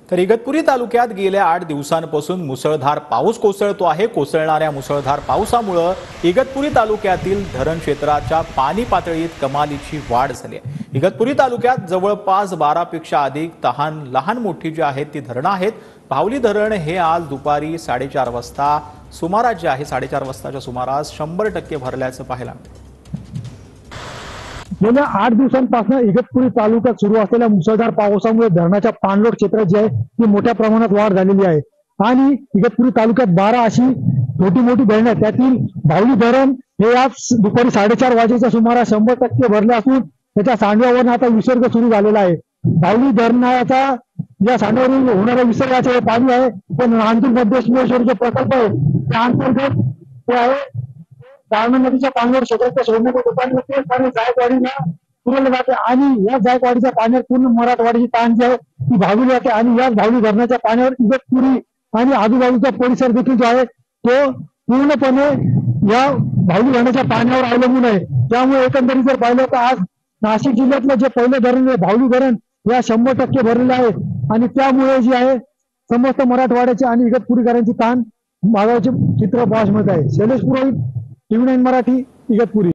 तर इगतपुरी तालुक्यात गेल्या 8 दिवसांपासून मुसळधार पाऊस कोसळतो आहे। कोसळणाऱ्या मुसळधार पावसामुळे इगतपुरी तालुक्यातील धरण क्षेत्राच्या पाणी पातळीत कमालीची वाढ झाली आहे। इगतपुरी तालुक्यात जवळपास 12 पेक्षा अधिक लहान मोठी जी आहेत ती धरणं आहेत। भावली धरण हे आज दुपारी 4:30 वाजता सुमारास जे आहे 4:30 वाजताच्या सुमारास 100% भरल्याचं पाहायला मिळालं। गेल्या 8 दिवसांपासून इगतपुरी तालुक्यात सुरू असलेल्या मुसळधार पावसामुळे धरणाच्या पाणलोट क्षेत्रात जी आहे ती मोठ्या प्रमाणात वाढ झालेली आहे आणि इगतपुरी तालुक्यात 12 अशी छोटी मोठी धरणं आहेत। त्यातील भावली धरण हे आज दुपारी 4:30 वाजेच्या सुमारास 100% भरले असून त्याच्या सांडव्यावरून आता विसर्ग सुरू झालेला आहे। भावली धरणाचा या सांडव्यावरून होणाऱ्या विसर्गाचे हे पाणी आहे ते नांदूर मध्यमेश्वर जो प्रकल्प आहे त्या अंतर्गत ते आहे दारणा नदीच्या पाण्यावर क्षेत्राच्या सोडण्यात पाणी जायकवाडीला पुरवलं जाते आणि या जायकवाडीच्या पाण्यावर पूर्ण मराठवाड्याची ताण जी आहे ती भागवली जाते आणि या भावली धरणाच्या पाण्यावर इगतपुरी आणि आजूबाजूचा परिसर देखील जो आहे तो पूर्णपणे या भावली धरणाच्या पाण्यावर अवलंबून आहे। त्यामुळे एकंदरीत जर पाहिलं तर आज नाशिक जिल्ह्यातलं जे पहिलं धरण आहे भावली धरण या 100% भरलेलं आहे आणि त्यामुळे जे आहे समस्त मराठवाड्याचे आणि इगतपुरीकरांची ताण भागाचे चित्र पाहायला मिळत आहे। शैलेश पुरोहित, TV9 मराठी, इगतपुरी।